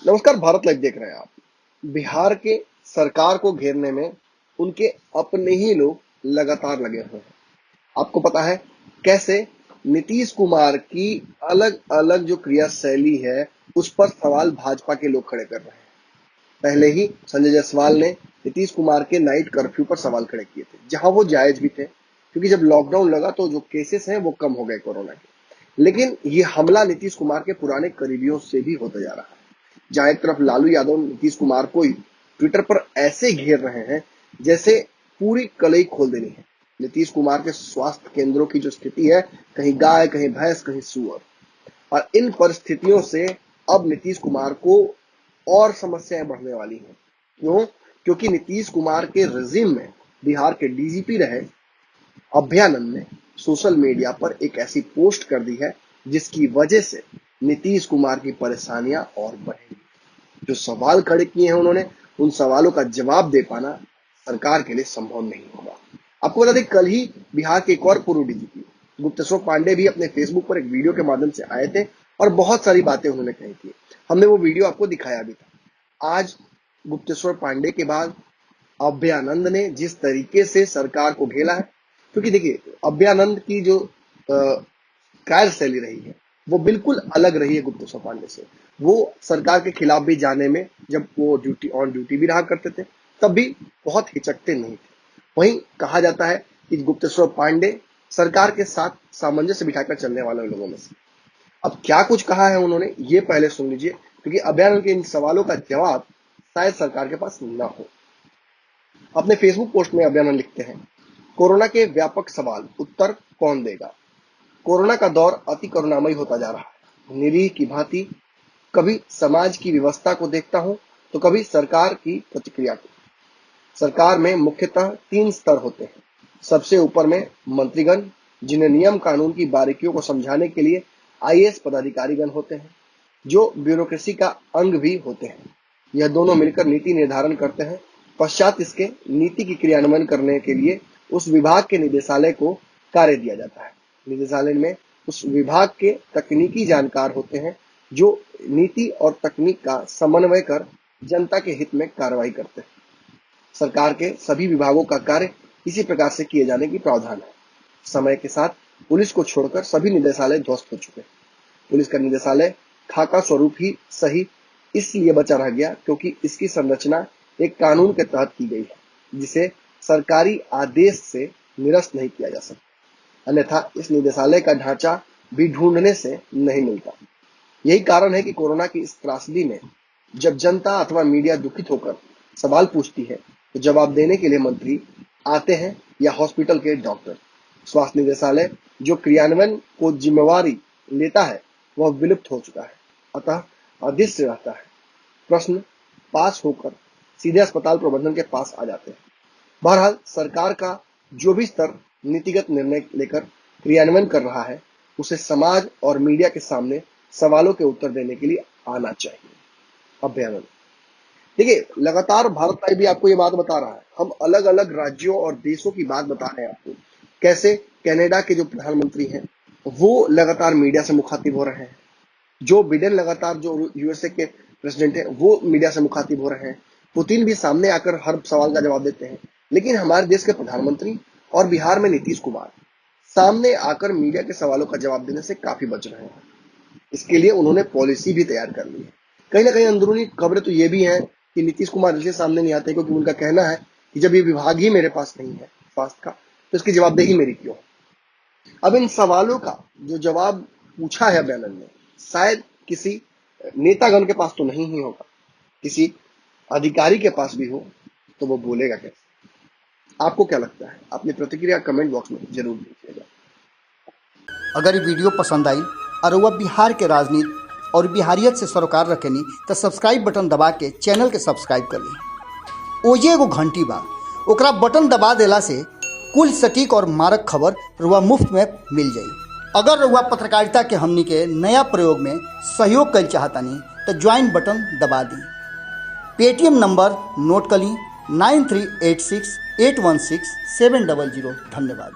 नमस्कार, भारत लाइव देख रहे हैं आप। बिहार के सरकार को घेरने में उनके अपने ही लोग लगातार लगे हुए हैं। आपको पता है कैसे नीतीश कुमार की अलग अलग जो क्रियाशैली है उस पर सवाल भाजपा के लोग खड़े कर रहे हैं। पहले ही संजय जायसवाल ने नीतीश कुमार के नाइट कर्फ्यू पर सवाल खड़े किए थे, जहां वो जायज भी थे, क्योंकि जब लॉकडाउन लगा तो जो केसेस हैं वो कम हो गए कोरोना के। लेकिन ये हमला नीतीश कुमार के पुराने करीबियों से भी होता जा रहा है। जहां एक तरफ लालू यादव नीतीश कुमार को ट्विटर पर ऐसे घेर रहे हैं जैसे पूरी कलई खोल देनी है। नीतीश कुमार के स्वास्थ्य केंद्रों की जो स्थिति है, कहीं गाय, कहीं भैंस, कहीं सुअर, और इन परिस्थितियों से अब नीतीश कुमार को और समस्याएं बढ़ने वाली हैं। क्यों? क्योंकि नीतीश कुमार के रेजिम में बिहार के डीजीपी रहे अभयानंद ने सोशल मीडिया पर एक ऐसी पोस्ट कर दी है जिसकी वजह से नीतीश कुमार की परेशानियां और बढ़ेंगी। जो सवाल खड़े किए हैं उन्होंने, उन सवालों का जवाब दे पाना सरकार के लिए संभव नहीं होगा। आपको बता दें, कल ही बिहार के एक और पूर्व डीजीपी गुप्तेश्वर पांडे भी अपने फेसबुक पर एक वीडियो के माध्यम से आए थे और बहुत सारी बातें उन्होंने कही थी। हमने वो वीडियो आपको दिखाया भी था। आज गुप्तेश्वर पांडे के बाद अभयानंद ने जिस तरीके से सरकार को घेरा है, क्योंकि देखिए अभयानंद की जो कार्यशैली रही है वो बिल्कुल अलग रही है गुप्तेश्वर पांडे से। वो सरकार के खिलाफ भी जाने में, जब वो ड्यूटी भी रहा करते थे, तब भी बहुत हिचकते नहीं थे। वहीं कहा जाता है कि गुप्तेश्वर पांडे सरकार के साथ सामंजस्य बिठाकर चलने वाले लोगों में से। अब क्या कुछ कहा है उन्होंने, ये पहले सुन लीजिए, क्योंकि अभयानंद के इन सवालों का जवाब शायद सरकार के पास न हो। अपने फेसबुक पोस्ट में अभयानंद लिखते हैं, कोरोना के व्यापक सवाल उत्तर कौन देगा? कोरोना का दौर अति करुणामयी होता जा रहा है। निरीह की भांति कभी समाज की व्यवस्था को देखता हूं तो कभी सरकार की प्रतिक्रिया को। सरकार में मुख्यतः 3 स्तर होते हैं। सबसे ऊपर में मंत्रीगण, जिन्हें नियम कानून की बारीकियों को समझाने के लिए आईएएस पदाधिकारीगण होते हैं, जो ब्यूरोक्रेसी का अंग भी होते हैं। यह दोनों मिलकर नीति निर्धारण करते हैं। पश्चात इसके नीति की क्रियान्वयन करने के लिए उस विभाग के निदेशालय को कार्य दिया जाता है। निदेशालय में उस विभाग के तकनीकी जानकार होते हैं, जो नीति और तकनीक का समन्वय कर जनता के हित में कार्रवाई करते हैं। सरकार के सभी विभागों का कार्य इसी प्रकार से किए जाने की प्रावधान है। समय के साथ पुलिस को छोड़कर सभी निदेशालय ध्वस्त हो चुके हैं। पुलिस का निदेशालय खाका स्वरूप ही सही इसलिए बचा रह गया क्योंकि इसकी संरचना एक कानून के तहत की गई है, जिसे सरकारी आदेश से निरस्त नहीं किया जा सकता। अन्यथा इस निदेशालय का ढांचा भी ढूंढने से नहीं मिलता। यही कारण है कि कोरोना की इस त्रासदी में जब जनता अथवा मीडिया दुखित होकर सवाल पूछती है तो जवाब देने के लिए मंत्री आते हैं या हॉस्पिटल के डॉक्टर। स्वास्थ्य निदेशालय जो क्रियान्वयन को जिम्मेवारी लेता है वह विलुप्त हो चुका है, अतः अदृश्य रहता है। प्रश्न पास होकर सीधे अस्पताल प्रबंधन के पास आ जाते हैं। बहरहाल सरकार का जो भी स्तर नीतिगत निर्णय लेकर क्रियान्वयन कर रहा है, उसे समाज और मीडिया के सामने सवालों के उत्तर देने के लिए आना चाहिए। अभयानंद देखिए, लगातार भारत लाइव भी आपको ये बात बता रहा है। हम अलग अलग राज्यों और देशों की बात बता रहे हैं आपको, कैसे कनाडा के जो प्रधानमंत्री हैं वो लगातार मीडिया से मुखातिब हो रहे हैं। जो बिडेन लगातार जो यूएसए के प्रेसिडेंट है वो मीडिया से मुखातिब हो रहे हैं। पुतिन भी सामने आकर हर सवाल का जवाब देते हैं। लेकिन हमारे देश के प्रधानमंत्री और बिहार में नीतीश कुमार सामने आकर मीडिया के सवालों का जवाब देने से काफी बच रहे हैं। इसके लिए उन्होंने पॉलिसी भी तैयार कर ली है। कहीं ना कहीं अंदरूनी खबरें तो ये भी हैं कि नीतीश कुमार इसलिए सामने नहीं आते क्योंकि उनका कहना है कि जब ये विभाग ही मेरे पास नहीं है स्वास्थ्य का, तो इसकी जवाबदेही मेरी क्यों? अब इन सवालों का जो जवाब पूछा है अभयानंद ने, शायद किसी नेतागण के पास तो नहीं ही होगा, किसी अधिकारी के पास भी हो तो वो बोलेगा कैसे? आपको क्या लगता है? अपनी प्रतिक्रिया कमेंट बॉक्स में जरूर दीजिएगा। अगर ये वीडियो पसंद आई और वह बिहार के राजनीति और बिहारियत से सरोकार रखेनी तो सब्सक्राइब बटन दबा के चैनल के सब्सक्राइब कर ली। ओजे एगो घंटी बा, ओकरा बटन दबा देला से कुल सटीक और मारक खबर रुआ मुफ्त में मिल जाई। अगर रुआ पत्रकारिता के हमनी के नया प्रयोग में सहयोग कर चाहतानी तो ज्वाइन बटन दबा दी। पेटीएम नंबर नोट कर ली 9386816700। धन्यवाद।